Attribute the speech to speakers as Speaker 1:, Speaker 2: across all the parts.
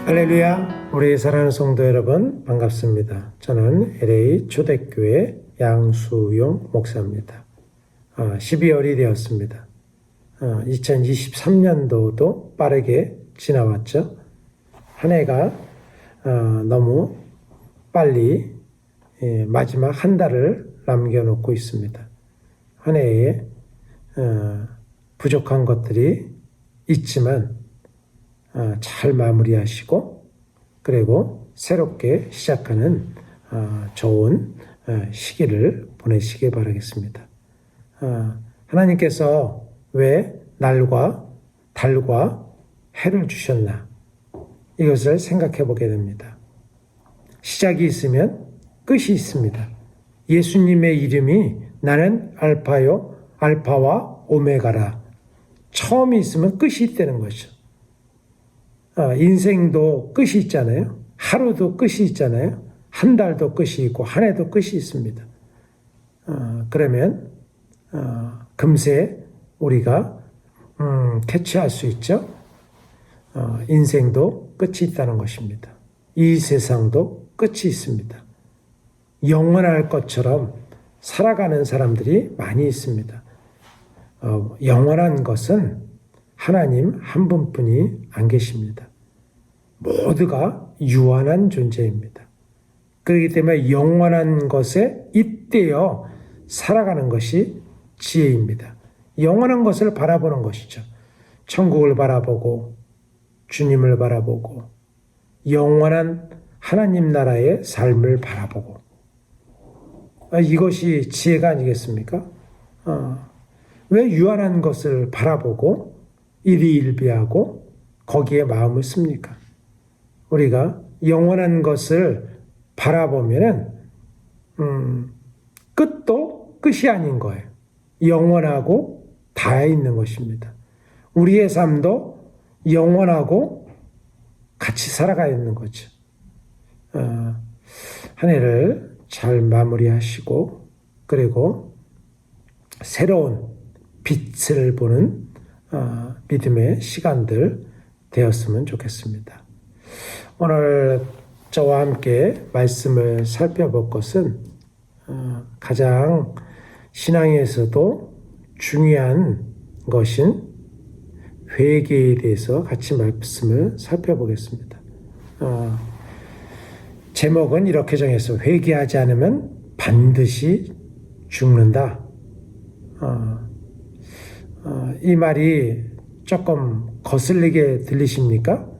Speaker 1: 할렐루야, 우리 사랑하는 성도 여러분 반갑습니다. 저는 LA 초대교회 양수용 목사입니다. 12월이 되었습니다. 2023년도도 빠르게 지나왔죠. 한 해가 너무 빨리 마지막 한 달을 남겨놓고 있습니다. 한 해에 부족한 것들이 있지만 잘 마무리하시고 그리고 새롭게 시작하는 좋은 시기를 보내시기 바라겠습니다. 하나님께서 왜 날과 달과 해를 주셨나? 이것을 생각해 보게 됩니다. 시작이 있으면 끝이 있습니다. 예수님의 이름이 나는 알파와 오메가라. 처음이 있으면 끝이 있다는 거죠. 인생도 끝이 있잖아요. 하루도 끝이 있잖아요. 한 달도 끝이 있고 한 해도 끝이 있습니다. 그러면 금세 우리가 캐치할 수 있죠. 인생도 끝이 있다는 것입니다. 이 세상도 끝이 있습니다. 영원할 것처럼 살아가는 사람들이 많이 있습니다. 영원한 것은 하나님 한 분뿐이 안 계십니다. 모두가 유한한 존재입니다. 그렇기 때문에 영원한 것에 잇대어 살아가는 것이 지혜입니다. 영원한 것을 바라보는 것이죠. 천국을 바라보고 주님을 바라보고 영원한 하나님 나라의 삶을 바라보고 이것이 지혜가 아니겠습니까? 왜 유한한 것을 바라보고 일희일비하고 거기에 마음을 씁니까? 우리가 영원한 것을 바라보면은 끝도 끝이 아닌 거예요. 영원하고 다 있는 것입니다. 우리의 삶도 영원하고 같이 살아가야 있는 거죠. 한 해를 잘 마무리하시고 그리고 새로운 빛을 보는 믿음의 시간들 되었으면 좋겠습니다. 오늘 저와 함께 말씀을 살펴볼 것은 가장 신앙에서도 중요한 것인 회개에 대해서 같이 말씀을 살펴보겠습니다. 제목은 이렇게 정했어요. 회개하지 않으면 반드시 죽는다. 이 말이 조금 거슬리게 들리십니까?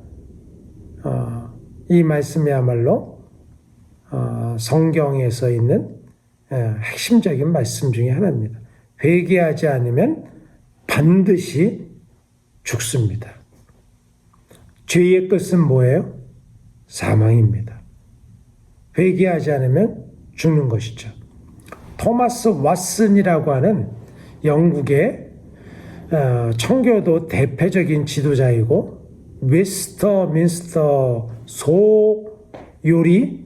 Speaker 1: 이 말씀이야말로 성경에서 있는 핵심적인 말씀 중에 하나입니다. 회개하지 않으면 반드시 죽습니다. 죄의 끝은 뭐예요? 사망입니다. 회개하지 않으면 죽는 것이죠. 토마스 왓슨이라고 하는 영국의 청교도 대표적인 지도자이고 웨스터민스터 소요리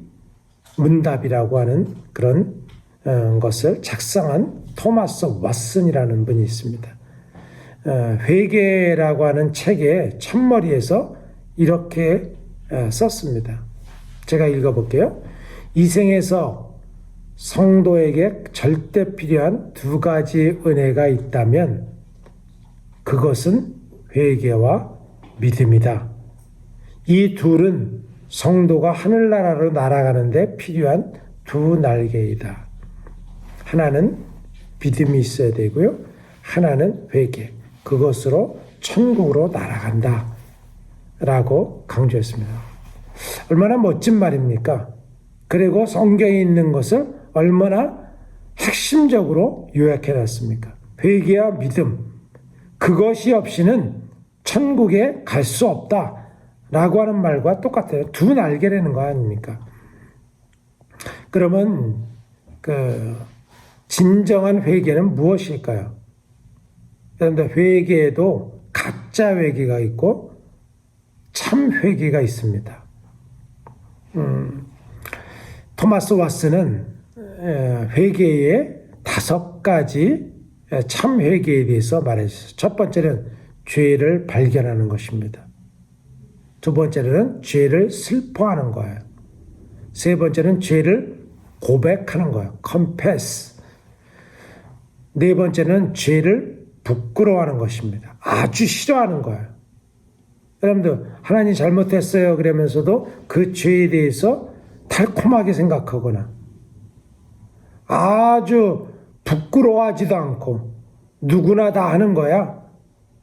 Speaker 1: 문답이라고 하는 그런 것을 작성한 토마스 왓슨이라는 분이 있습니다. 회개라고 하는 책의 첫머리에서 이렇게 썼습니다. 제가 읽어볼게요. 이 생에서 성도에게 절대 필요한 두 가지 은혜가 있다면 그것은 회개와 믿음이다. 이 둘은 성도가 하늘나라로 날아가는데 필요한 두 날개이다. 하나는 믿음이 있어야 되고요. 하나는 회개. 그것으로 천국으로 날아간다. 라고 강조했습니다. 얼마나 멋진 말입니까? 그리고 성경에 있는 것을 얼마나 핵심적으로 요약해놨습니까? 회개와 믿음. 그것이 없이는 천국에 갈 수 없다. 라고 하는 말과 똑같아요. 두 날개라는 거 아닙니까? 그러면 진정한 회개는 무엇일까요? 그런데 회개에도 가짜 회개가 있고 참 회개가 있습니다. 토마스 왓슨은 회개의 5가지 참 회개에 대해서 말했어요. 첫 번째는 죄를 발견하는 것입니다. 두 번째로는 죄를 슬퍼하는 거예요. 세 번째는 죄를 고백하는 거예요. confess. 네 번째는 죄를 부끄러워하는 것입니다. 아주 싫어하는 거예요. 여러분들 하나님 잘못했어요 그러면서도 그 죄에 대해서 달콤하게 생각하거나 아주 부끄러워하지도 않고 누구나 다 하는 거야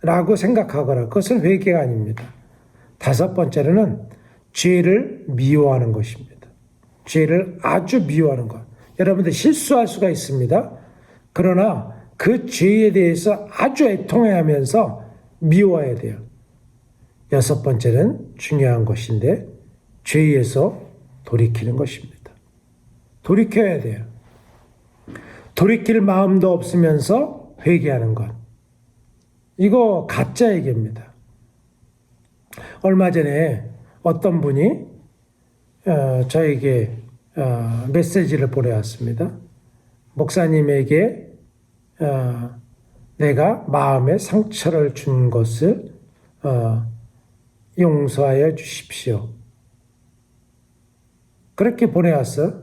Speaker 1: 라고 생각하거나 그것은 회개가 아닙니다. 다섯 번째로는 죄를 미워하는 것입니다. 죄를 아주 미워하는 것. 여러분들 실수할 수가 있습니다. 그러나 그 죄에 대해서 아주 애통해하면서 미워해야 돼요. 여섯 번째는 중요한 것인데 죄에서 돌이키는 것입니다. 돌이켜야 돼요. 돌이킬 마음도 없으면서 회개하는 것. 이거 가짜 얘기입니다. 얼마 전에 어떤 분이 저에게 메시지를 보내왔습니다. 목사님에게 내가 마음에 상처를 준 것을 용서하여 주십시오. 그렇게 보내왔어.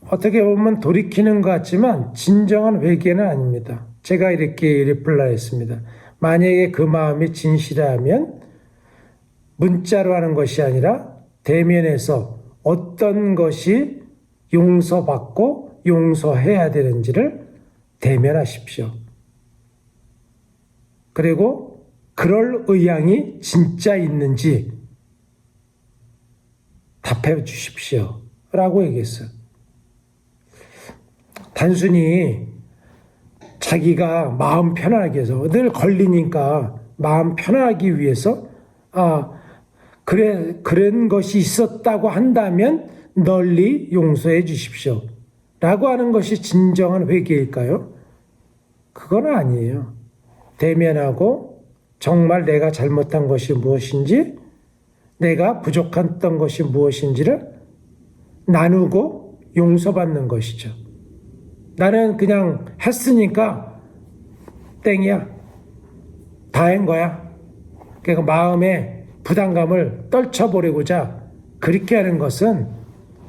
Speaker 1: 어떻게 보면 돌이키는 것 같지만 진정한 회개는 아닙니다. 제가 이렇게 리플라이 했습니다. 만약에 그 마음이 진실하면 문자로 하는 것이 아니라 대면에서 어떤 것이 용서받고 용서해야 되는지를 대면하십시오. 그리고 그럴 의향이 진짜 있는지 답해 주십시오. 라고 얘기했어요. 단순히 자기가 마음 편안하게 해서 늘 걸리니까 마음 편안하기 위해서 그런 것이 있었다고 한다면 널리 용서해 주십시오. 라고 하는 것이 진정한 회개일까요? 그건 아니에요. 대면하고 정말 내가 잘못한 것이 무엇인지, 내가 부족했던 것이 무엇인지를 나누고 용서받는 것이죠. 나는 그냥 했으니까 땡이야. 다 한 거야. 그러니까 마음의 부담감을 떨쳐버리고자 그렇게 하는 것은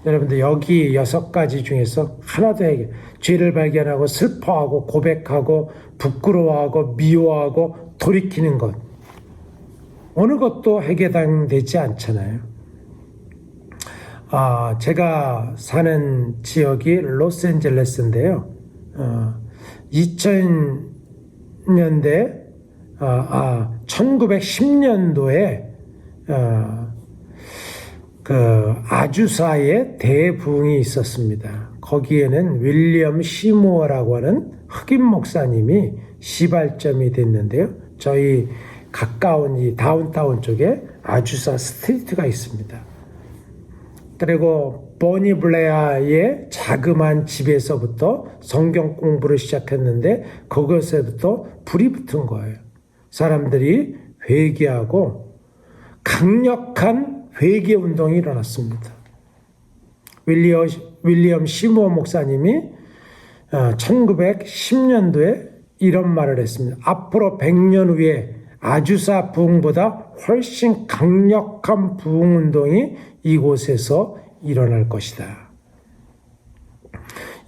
Speaker 1: 여러분들 여기 6가지 중에서 하나도 해결. 죄를 발견하고 슬퍼하고 고백하고 부끄러워하고 미워하고 돌이키는 것. 어느 것도 해결되지 않잖아요. 제가 사는 지역이 로스앤젤레스인데요. 2000년대, 1910년도에 그 아주사의 대부흥이 있었습니다. 거기에는 윌리엄 시무어라고 하는 흑인 목사님이 시발점이 됐는데요. 저희 가까운 이 다운타운 쪽에 아주사 스트리트가 있습니다. 그리고 보니 블레어의 자그마한 집에서부터 성경 공부를 시작했는데 그것에부터 불이 붙은 거예요. 사람들이 회개하고 강력한 회개 운동이 일어났습니다. 윌리엄 시무어 목사님이 1910년도에 이런 말을 했습니다. 앞으로 100년 후에 아주사 부흥보다 훨씬 강력한 부흥 운동이 이곳에서 일어날 것이다.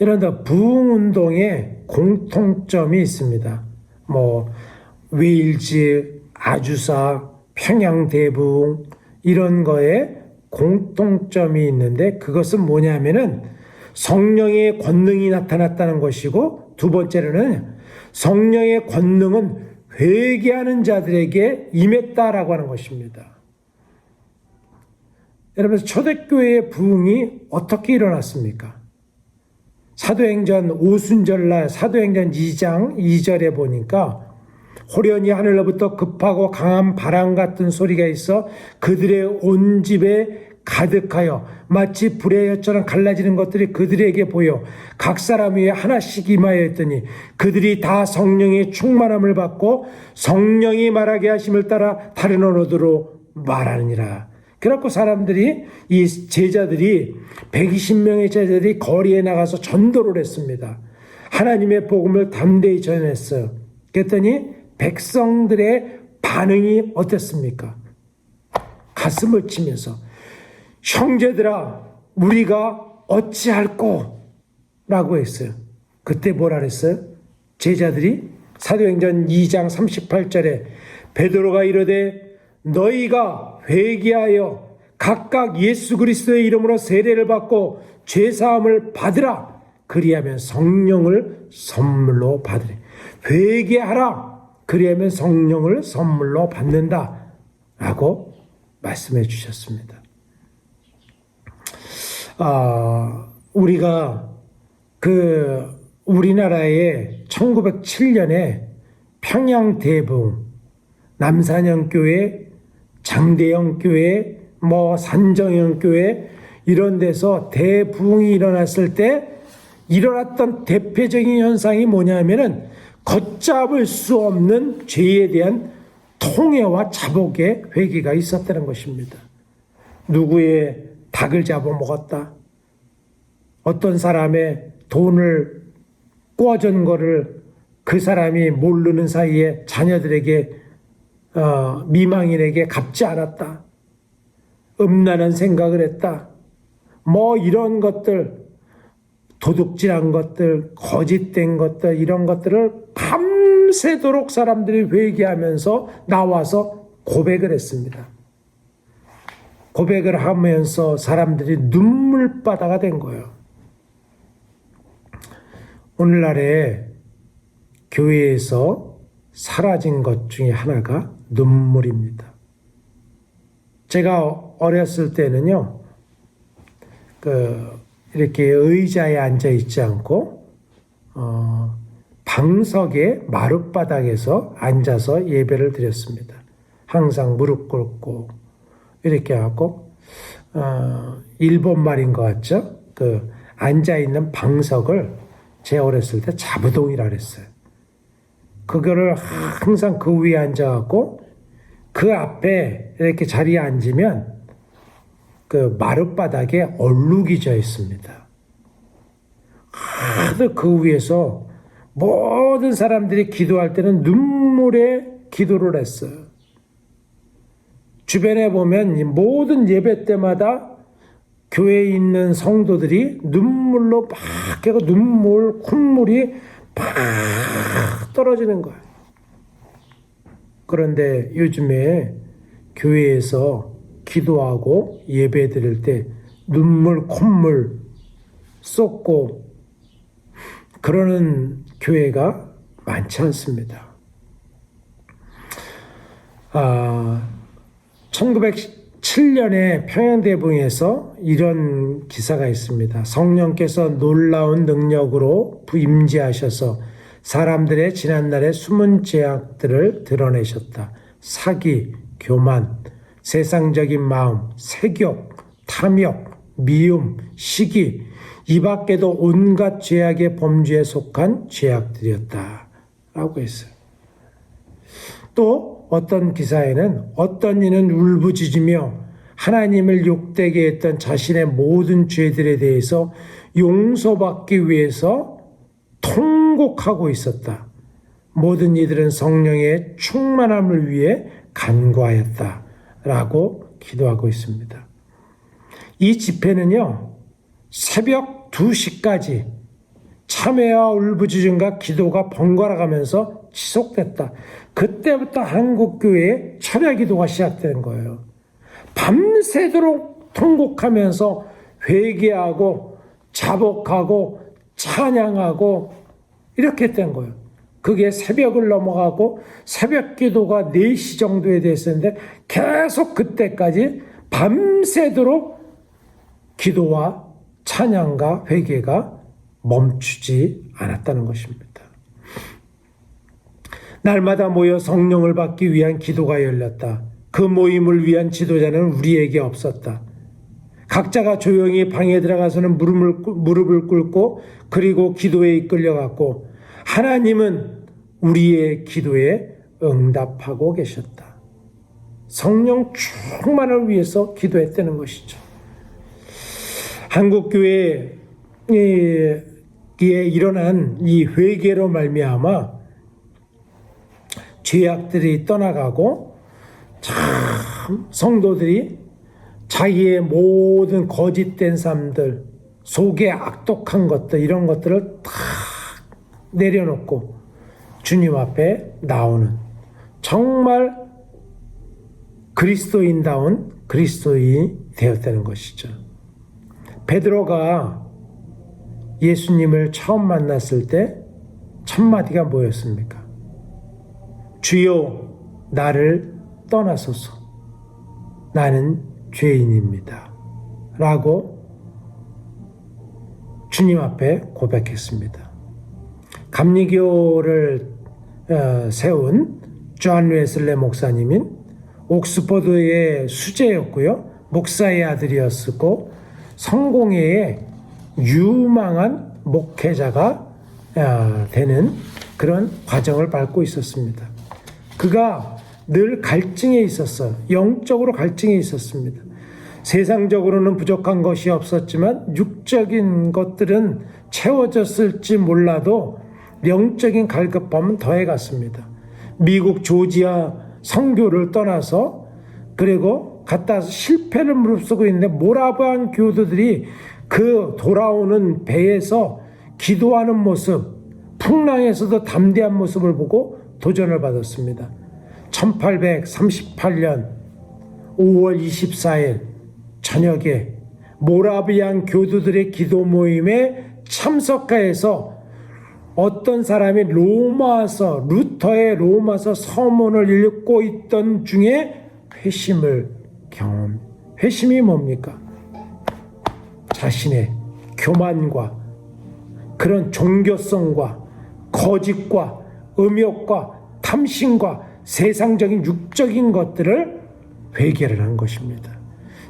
Speaker 1: 이런다 부흥 운동에 공통점이 있습니다. 웨일즈, 아주사, 평양 대부흥 이런 거에 공통점이 있는데 그것은 뭐냐면은 성령의 권능이 나타났다는 것이고 두 번째로는 성령의 권능은 회개하는 자들에게 임했다라고 하는 것입니다. 여러분 초대교회의 부흥이 어떻게 일어났습니까? 사도행전 오순절날 사도행전 2장 2절에 보니까 호련히 하늘로부터 급하고 강한 바람 같은 소리가 있어 그들의 온 집에 가득하여 마치 불의 혀처럼 갈라지는 것들이 그들에게 보여 각 사람 위에 하나씩 임하였더니 그들이 다 성령의 충만함을 받고 성령이 말하게 하심을 따라 다른 언어로 말하느니라. 그래갖고 사람들이 이 제자들이 120명의 제자들이 거리에 나가서 전도를 했습니다. 하나님의 복음을 담대히 전했어요. 그랬더니 백성들의 반응이 어땠습니까? 가슴을 치면서 형제들아 우리가 어찌할꼬? 라고 했어요. 그때 뭐라 그랬어요? 제자들이 사도행전 2장 38절에 베드로가 이르되 너희가 회개하여 각각 예수 그리스도의 이름으로 세례를 받고 죄사함을 받으라. 그리하면 성령을 선물로 받으래. 회개하라. 그리하면 성령을 선물로 받는다. 라고 말씀해 주셨습니다. 우리가 우리나라에 1907년에 평양대부흥, 남산형교회, 장대형교회, 산정형교회 이런 데서 대부흥이 일어났을 때 일어났던 대표적인 현상이 뭐냐면은 걷잡을 수 없는 죄에 대한 통회와 자복의 회개가 있었다는 것입니다. 누구의 닭을 잡아먹었다. 어떤 사람의 돈을 꿔준 거를 그 사람이 모르는 사이에 자녀들에게 미망인에게 갚지 않았다. 음란한 생각을 했다. 이런 것들, 도둑질한 것들, 거짓된 것들, 이런 것들을 밤새도록 사람들이 회개하면서 나와서 고백을 했습니다. 고백을 하면서 사람들이 눈물바다가 된 거예요. 오늘날에 교회에서 사라진 것 중에 하나가 눈물입니다. 제가 어렸을 때는요, 이렇게 의자에 앉아 있지 않고, 방석의 마룻바닥에서 앉아서 예배를 드렸습니다. 항상 무릎 꿇고, 이렇게 하고, 일본 말인 것 같죠? 앉아 있는 방석을 제 어렸을 때 자부동이라 그랬어요. 그거를 항상 그 위에 앉아갖고 그 앞에 이렇게 자리에 앉으면 그 마룻바닥에 얼룩이 져 있습니다. 하도 그 위에서 모든 사람들이 기도할 때는 눈물의 기도를 했어요. 주변에 보면 모든 예배 때마다 교회에 있는 성도들이 눈물로 막 깨고 콧물이 팍 떨어지는 거예요. 그런데 요즘에 교회에서 기도하고 예배 드릴 때 눈물, 콧물 쏟고 그러는 교회가 많지 않습니다. 1907년에 평양대부흥에서 이런 기사가 있습니다. 성령께서 놀라운 능력으로 임재하셔서 사람들의 지난날의 숨은 죄악들을 드러내셨다. 사기, 교만, 세상적인 마음, 색욕, 탐욕, 미움, 시기, 이 밖에도 온갖 죄악의 범주에 속한 죄악들이었다. 라고 했어요. 또 어떤 기사에는 어떤 이는 울부짖으며 하나님을 욕되게 했던 자신의 모든 죄들에 대해서 용서받기 위해서 통곡하고 있었다. 모든 이들은 성령의 충만함을 위해 간구하였다. 라고 기도하고 있습니다. 이 집회는요, 새벽 2시까지 참회와 울부짖음과 기도가 번갈아 가면서 지속됐다. 그때부터 한국교회의 철야 기도가 시작된 거예요. 밤새도록 통곡하면서 회개하고 자복하고 찬양하고 이렇게 된 거예요. 그게 새벽을 넘어가고 새벽 기도가 4시 정도에 됐었는데 계속 그때까지 밤새도록 기도와 찬양과 회개가 멈추지 않았다는 것입니다. 날마다 모여 성령을 받기 위한 기도가 열렸다. 그 모임을 위한 지도자는 우리에게 없었다. 각자가 조용히 방에 들어가서는 무릎을 꿇고 그리고 기도에 이끌려갔고 하나님은 우리의 기도에 응답하고 계셨다. 성령 충만을 위해서 기도했다는 것이죠. 한국교회에 일어난 이 회개로 말미암아 죄악들이 떠나가고 참 성도들이 자기의 모든 거짓된 삶들, 속에 악독한 것들, 이런 것들을 다 내려놓고 주님 앞에 나오는 정말 그리스도인다운 그리스도인이 되었다는 것이죠. 베드로가 예수님을 처음 만났을 때 첫 마디가 뭐였습니까? 주여, 나를 떠나소서. 나는 죄인입니다. 라고 주님 앞에 고백했습니다. 감리교를 세운 존 웨슬리 목사님인 옥스퍼드의 수재였고요. 목사의 아들이었고 성공회의 유망한 목회자가 되는 그런 과정을 밟고 있었습니다. 그가 늘 갈증에 있었어요. 영적으로 갈증에 있었습니다. 세상적으로는 부족한 것이 없었지만 육적인 것들은 채워졌을지 몰라도 영적인 갈급함은 더해갔습니다. 미국 조지아 선교를 떠나서 그리고 갔다 와서 실패를 무릅쓰고 있는데 모라비안 교도들이 그 돌아오는 배에서 기도하는 모습, 풍랑에서도 담대한 모습을 보고 도전을 받았습니다. 1838년 5월 24일 저녁에 모라비안 교도들의 기도 모임에 참석하여서 어떤 사람이 루터의 로마서 서문을 읽고 있던 중에 회심을 경험합니다. 회심이 뭡니까? 자신의 교만과 그런 종교성과 거짓과 음욕과 탐심과 세상적인 육적인 것들을 회개를 한 것입니다.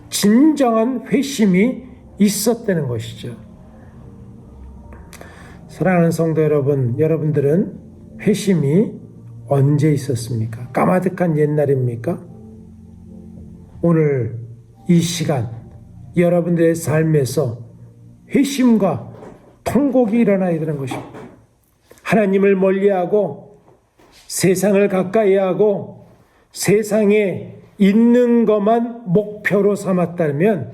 Speaker 1: 진정한 회심이 있었다는 것이죠. 사랑하는 성도 여러분, 여러분들은 회심이 언제 있었습니까? 까마득한 옛날입니까? 오늘 이 시간 여러분들의 삶에서 회심과 통곡이 일어나야 되는 것입니다. 하나님을 멀리하고 세상을 가까이하고 세상에 있는 것만 목표로 삼았다면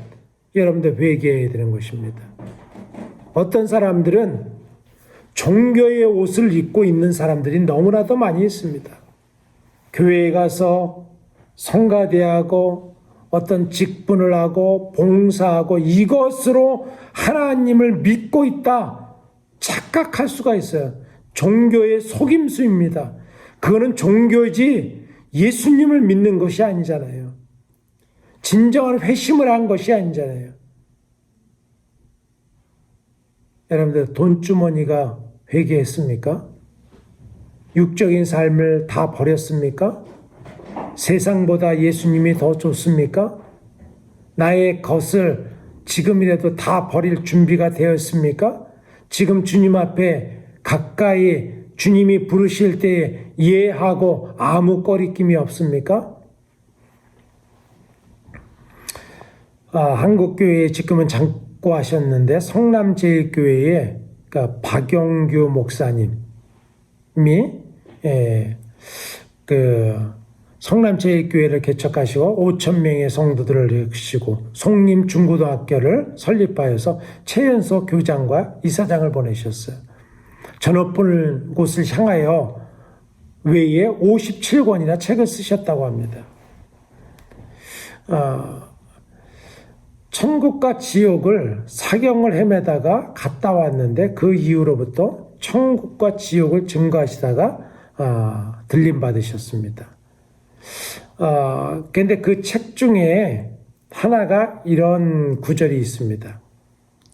Speaker 1: 여러분들 회개해야 되는 것입니다. 어떤 사람들은 종교의 옷을 입고 있는 사람들이 너무나도 많이 있습니다. 교회에 가서 성가대하고 어떤 직분을 하고 봉사하고 이것으로 하나님을 믿고 있다 착각할 수가 있어요. 종교의 속임수입니다. 그거는 종교지 예수님을 믿는 것이 아니잖아요. 진정한 회심을 한 것이 아니잖아요. 여러분들 돈주머니가 회개했습니까? 육적인 삶을 다 버렸습니까? 세상보다 예수님이 더 좋습니까? 나의 것을 지금이라도 다 버릴 준비가 되었습니까? 지금 주님 앞에 가까이 주님이 부르실 때에 예하고 아무 꺼리낌이 없습니까? 한국교회에 지금은 장고하셨는데 성남제일교회에 그러니까 박영규 목사님이 성남제일교회를 개척하시고 5,000명의 성도들을 이루시고 송림 중고등학교를 설립하여서 최연소 교장과 이사장을 보내셨어요. 저 높은 곳을 향하여 외에 57권이나 책을 쓰셨다고 합니다. 천국과 지옥을 사경을 헤매다가 갔다 왔는데 그 이후로부터 천국과 지옥을 증거하시다가 들림받으셨습니다. 근데 그 책 중에 하나가 이런 구절이 있습니다.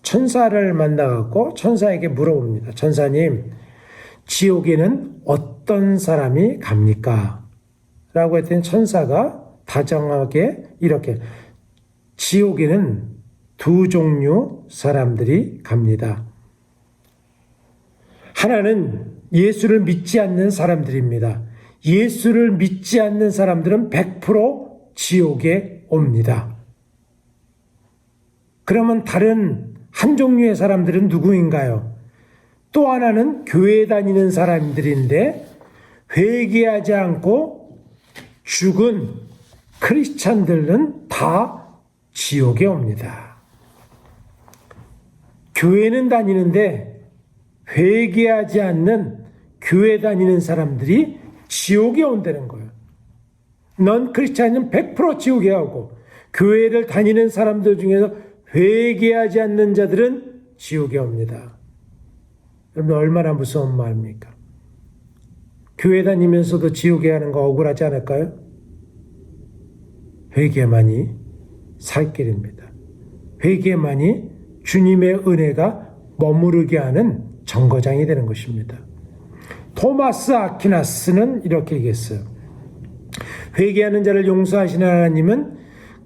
Speaker 1: 천사를 만나갖고 천사에게 물어봅니다. 천사님, 지옥에는 어떤 사람이 갑니까? 라고 했더니 천사가 다정하게 이렇게 지옥에는 두 종류 사람들이 갑니다. 하나는 예수를 믿지 않는 사람들입니다. 예수를 믿지 않는 사람들은 100% 지옥에 옵니다. 그러면 다른 한 종류의 사람들은 누구인가요? 또 하나는 교회 다니는 사람들인데 회개하지 않고 죽은 크리스찬들은 다 지옥에 옵니다. 교회는 다니는데 회개하지 않는 교회 다니는 사람들이 지옥에 온다는 거예요. 넌 크리스찬은 100% 지옥에 오고 교회를 다니는 사람들 중에서 회개하지 않는 자들은 지옥에 옵니다. 여러분 얼마나 무서운 말입니까? 교회 다니면서도 지옥에 가는 거 억울하지 않을까요? 회개만이 살 길입니다. 회개만이 주님의 은혜가 머무르게 하는 정거장이 되는 것입니다. 토마스 아퀴나스는 이렇게 얘기했어요. 회개하는 자를 용서하시는 하나님은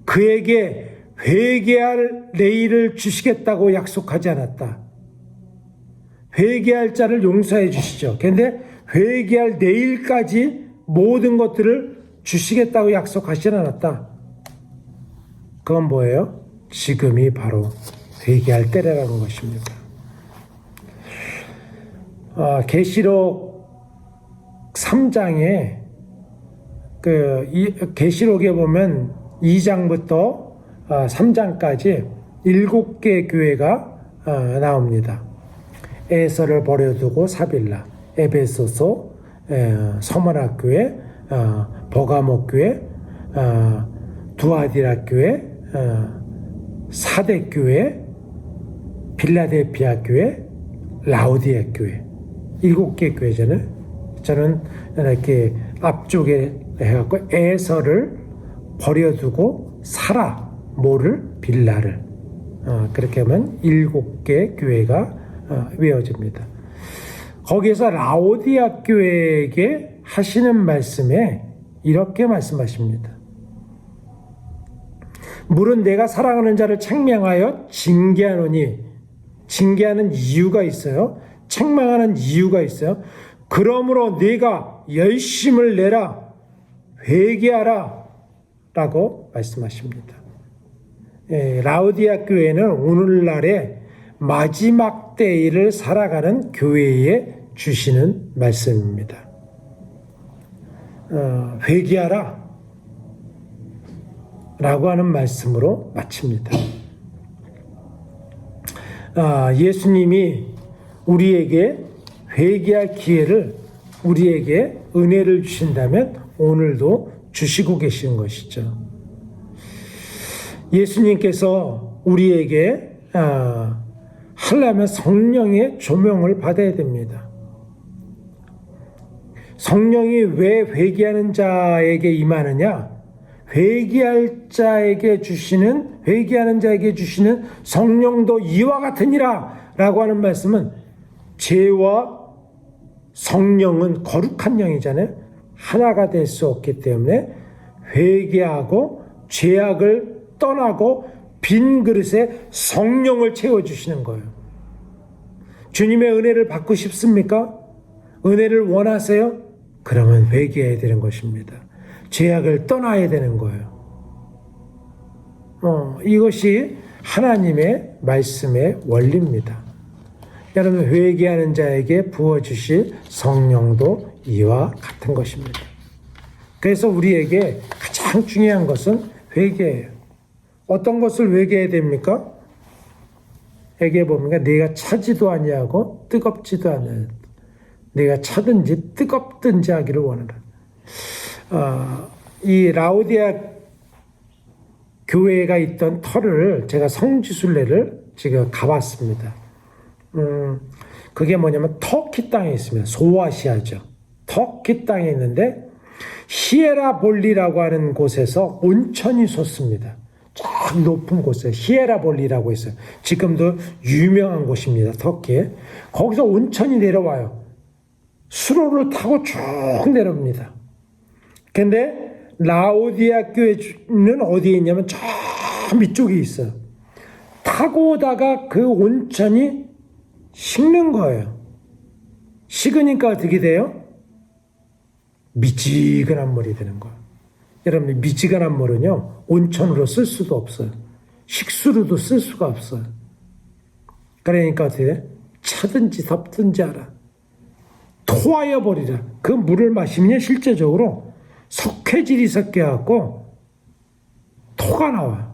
Speaker 1: 그에게 회개할 내일을 주시겠다고 약속하지 않았다. 회개할 자를 용서해 주시죠. 그런데 회개할 내일까지 모든 것들을 주시겠다고 약속하지 않았다. 그건 뭐예요? 지금이 바로 회개할 때라는 것입니다. 계시록 3장에 계시록에 보면 2장부터 3장까지 7개 교회가 나옵니다. 에서를 버려두고 사빌라, 에베소서, 서머나 교회, 버가모 교회, 두아디라 교회, 사대 교회, 빌라델피아 교회, 라우디아 교회. 7개 교회잖아요. 저는 이렇게 앞쪽에 해갖고 에서를 버려두고 사라, 모를, 빌라를. 그렇게 하면 7개 교회가 외워집니다. 거기에서 라오디아 교회에게 하시는 말씀에 이렇게 말씀하십니다. 물은 내가 사랑하는 자를 책망하여 징계하노니, 징계하는 이유가 있어요. 책망하는 이유가 있어요. 그러므로 네가 열심을 내라, 회개하라 라고 말씀하십니다. 라오디아 교회는 오늘날의 마지막 때를 살아가는 교회에 주시는 말씀입니다. 회개하라 라고 하는 말씀으로 마칩니다. 예수님이 우리에게 회개할 기회를, 우리에게 은혜를 주신다면 오늘도 주시고 계신 것이죠. 예수님께서 우리에게 하려면 성령의 조명을 받아야 됩니다. 성령이 왜 회개하는 자에게 임하느냐? 회개하는 자에게 주시는 성령도 이와 같으니라 라고 하는 말씀은 죄와 성령은 거룩한 영이잖아요. 하나가 될 수 없기 때문에 회개하고 죄악을 떠나고 빈 그릇에 성령을 채워주시는 거예요. 주님의 은혜를 받고 싶습니까? 은혜를 원하세요? 그러면 회개해야 되는 것입니다. 죄악을 떠나야 되는 거예요. 이것이 하나님의 말씀의 원리입니다. 여러분, 회개하는 자에게 부어주실 성령도 이와 같은 것입니다. 그래서 우리에게 가장 중요한 것은 회개예요. 어떤 것을 회개해야 됩니까? 회개해 보면 내가 차지도 아니하고 뜨겁지도 않아요. 내가 차든지 뜨겁든지 하기를 원하라. 이 라오디아 교회가 있던 터를 제가 성지순례를 지금 가봤습니다. 그게 뭐냐면 터키 땅에 있습니다. 소아시아죠. 터키 땅에 있는데 히에라볼리라고 하는 곳에서 온천이 솟습니다. 저 높은 곳에 히에라볼리라고 있어요. 지금도 유명한 곳입니다. 터키에. 거기서 온천이 내려와요. 수로를 타고 쭉 내려옵니다. 근데 라오디아 교회는 어디에 있냐면 저 밑쪽에 있어요. 타고 오다가 그 온천이 식는 거예요. 식으니까 어떻게 돼요? 미지근한 물이 되는 거예요. 여러분, 미지근한 물은요, 온천으로 쓸 수도 없어요. 식수로도 쓸 수가 없어요. 그러니까 어떻게 돼? 차든지 덥든지 알아. 토하여 버리라. 그 물을 마시면 실제적으로 석회질이 섞여갖고 토가 나와.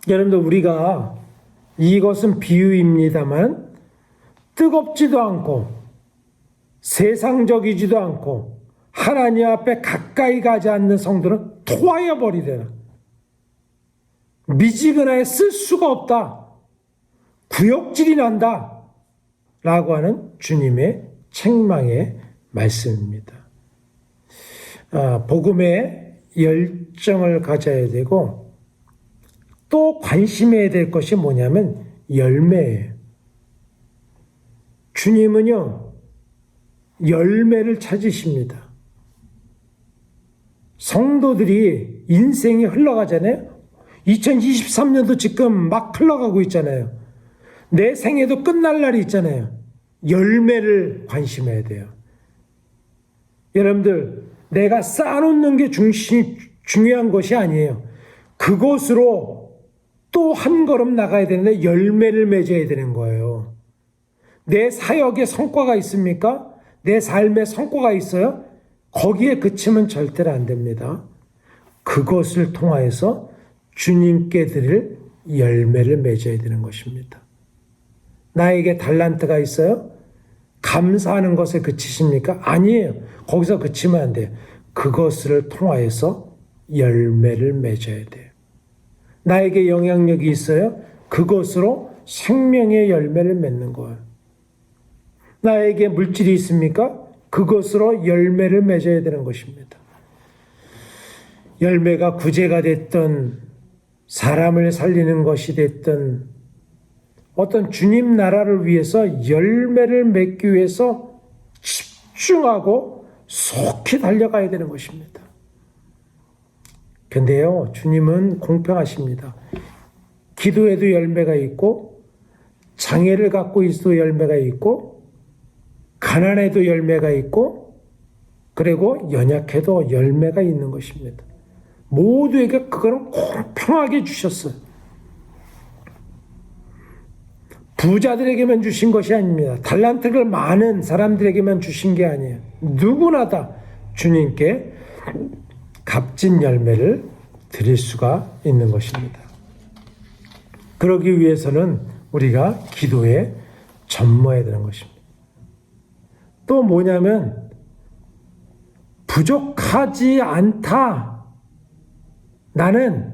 Speaker 1: 여러분들, 우리가 이것은 비유입니다만 뜨겁지도 않고 세상적이지도 않고 하나님 앞에 가까이 가지 않는 성도는 토하여 버리되라. 미지근하에 쓸 수가 없다. 구역질이 난다. 라고 하는 주님의 책망의 말씀입니다. 복음에 열정을 가져야 되고 또 관심해야 될 것이 뭐냐면 열매예요. 주님은요, 열매를 찾으십니다. 성도들이 인생이 흘러가잖아요. 2023년도 지금 막 흘러가고 있잖아요. 내 생애도 끝날 날이 있잖아요. 열매를 관심해야 돼요. 여러분들, 내가 쌓아놓는 게 중요한 것이 아니에요. 그곳으로 또 한 걸음 나가야 되는데 열매를 맺어야 되는 거예요. 내 사역에 성과가 있습니까? 내 삶에 성과가 있어요? 거기에 그치면 절대로 안 됩니다. 그것을 통하여서 주님께 드릴 열매를 맺어야 되는 것입니다. 나에게 달란트가 있어요? 감사하는 것에 그치십니까? 아니에요. 거기서 그치면 안 돼요. 그것을 통하여서 열매를 맺어야 돼요. 나에게 영향력이 있어요? 그것으로 생명의 열매를 맺는 거예요. 나에게 물질이 있습니까? 그것으로 열매를 맺어야 되는 것입니다. 열매가 구제가 됐든 사람을 살리는 것이 됐든 어떤 주님 나라를 위해서 열매를 맺기 위해서 집중하고 속히 달려가야 되는 것입니다. 근데요, 주님은 공평하십니다. 기도에도 열매가 있고 장애를 갖고 있어도 열매가 있고 가난해도 열매가 있고 그리고 연약해도 열매가 있는 것입니다. 모두에게 그거는 공평하게 주셨어요. 부자들에게만 주신 것이 아닙니다. 달란트를 많은 사람들에게만 주신 게 아니에요. 누구나 다 주님께 값진 열매를 드릴 수가 있는 것입니다. 그러기 위해서는 우리가 기도에 전무해야 되는 것입니다. 또 뭐냐면 부족하지 않다. 나는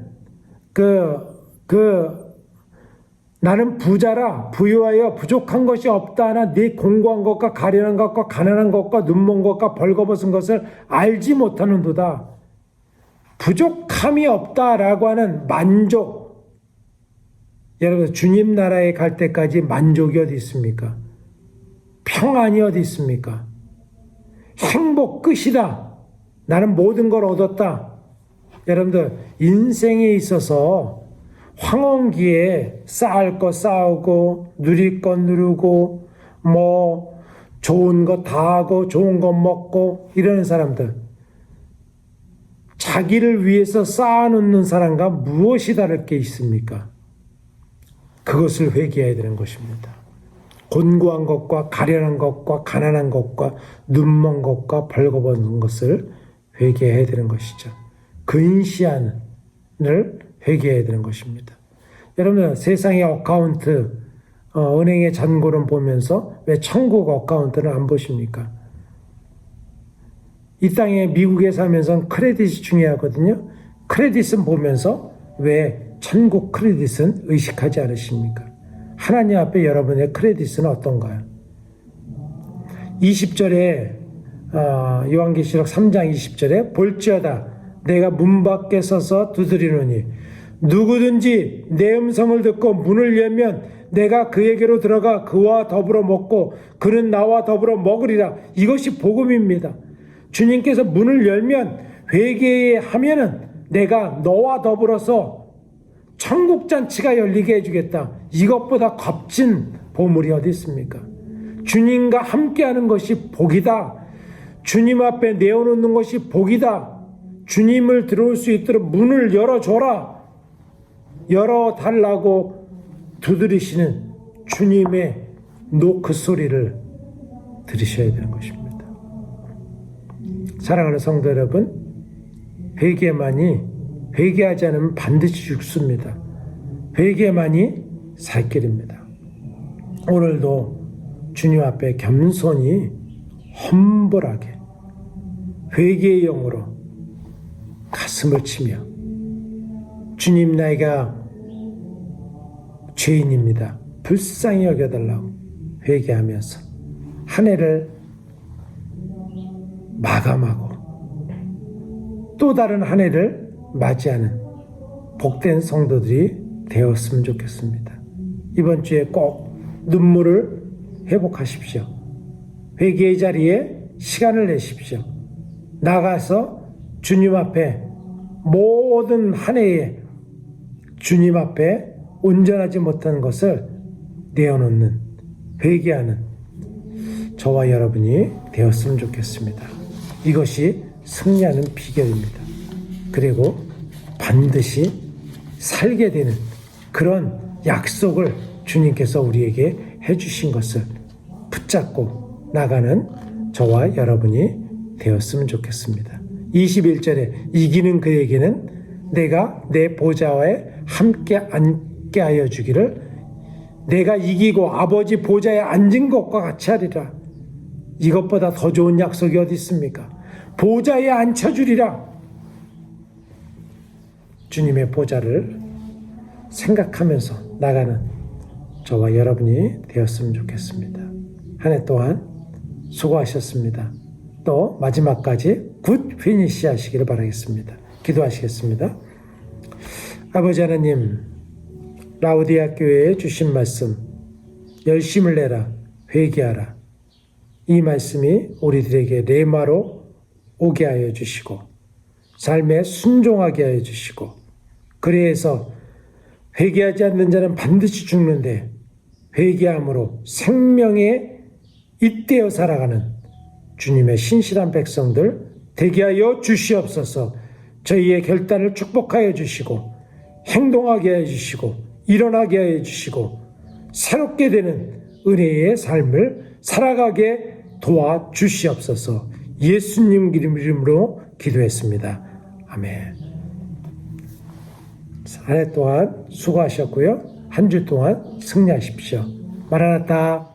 Speaker 1: 나는 부자라 부유하여 부족한 것이 없다 하나 네 공고한 것과 가련한 것과 가난한 것과 눈먼 것과 벌거벗은 것을 알지 못하는도다. 부족함이 없다라고 하는 만족. 여러분, 주님 나라에 갈 때까지 만족이 어디 있습니까? 평안이 어디 있습니까? 행복 끝이다. 나는 모든 걸 얻었다. 여러분들, 인생에 있어서 황혼기에 쌓을 거 쌓고 누릴 거 누르고 뭐 좋은 거 다 하고 좋은 거 먹고 이러는 사람들, 자기를 위해서 쌓아놓는 사람과 무엇이 다를 게 있습니까? 그것을 회개해야 되는 것입니다. 곤고한 것과 가련한 것과 가난한 것과 눈먼 것과 벌거벗은 것을 회개해야 되는 것이죠. 근시안을 회개해야 되는 것입니다. 여러분, 세상의 어카운트, 은행의 잔고를 보면서 왜 천국 어카운트를 안 보십니까? 이 땅에 미국에 살면서 크레딧이 중요하거든요. 크레딧은 보면서 왜 천국 크레딧은 의식하지 않으십니까? 하나님 앞에 여러분의 크레딧은 어떤가요? 20절에 요한계시록 3장 20절에 볼지어다 내가 문 밖에 서서 두드리노니 누구든지 내 음성을 듣고 문을 열면 내가 그에게로 들어가 그와 더불어 먹고 그는 나와 더불어 먹으리라. 이것이 복음입니다. 주님께서 문을 열면 회개하면은 내가 너와 더불어서 천국잔치가 열리게 해주겠다. 이것보다 값진 보물이 어디 있습니까? 주님과 함께하는 것이 복이다. 주님 앞에 내어놓는 것이 복이다. 주님을 들어올 수 있도록 문을 열어줘라. 열어달라고 두드리시는 주님의 노크 소리를 들으셔야 되는 것입니다. 사랑하는 성도 여러분, 회개하지 않으면 반드시 죽습니다. 회개만이 살 길입니다. 오늘도 주님 앞에 겸손히 험불하게 회개의 영으로 가슴을 치며 주님, 나이가 죄인입니다. 불쌍히 여겨달라고 회개하면서 한 해를 마감하고 또 다른 한 해를 맞이하는 복된 성도들이 되었으면 좋겠습니다. 이번 주에 꼭 눈물을 회복하십시오. 회개의 자리에 시간을 내십시오. 나가서 주님 앞에 모든 한 해에 주님 앞에 온전하지 못한 것을 내어놓는, 회개하는 저와 여러분이 되었으면 좋겠습니다. 이것이 승리하는 비결입니다. 그리고 반드시 살게 되는 그런 약속을 주님께서 우리에게 해주신 것을 붙잡고 나가는 저와 여러분이 되었으면 좋겠습니다. 21절에 이기는 그에게는 내가 내 보좌에 함께 앉게 하여 주기를, 내가 이기고 아버지 보좌에 앉은 것과 같이 하리라. 이것보다 더 좋은 약속이 어디 있습니까? 보좌에 앉혀주리라. 주님의 보좌를 생각하면서 나가는 저와 여러분이 되었으면 좋겠습니다. 한 해 동안 수고하셨습니다. 또 마지막까지 굿 피니시 하시기를 바라겠습니다. 기도하시겠습니다. 아버지 하나님, 라우디아 교회에 주신 말씀, 열심을 내라, 회개하라. 이 말씀이 우리들에게 레마로 오게 하여 주시고 삶에 순종하게 하여 주시고, 그래서 회개하지 않는 자는 반드시 죽는데 회개함으로 생명에 잇대어 살아가는 주님의 신실한 백성들 되게 하여 주시옵소서. 저희의 결단을 축복하여 주시고 행동하게 하여 주시고 일어나게 하여 주시고 새롭게 되는 은혜의 삶을 살아가게 도와주시옵소서. 예수님 이름으로 기도했습니다. 아멘. 한 해 동안 수고하셨고요. 한 주 동안 승리하십시오. 마라나타.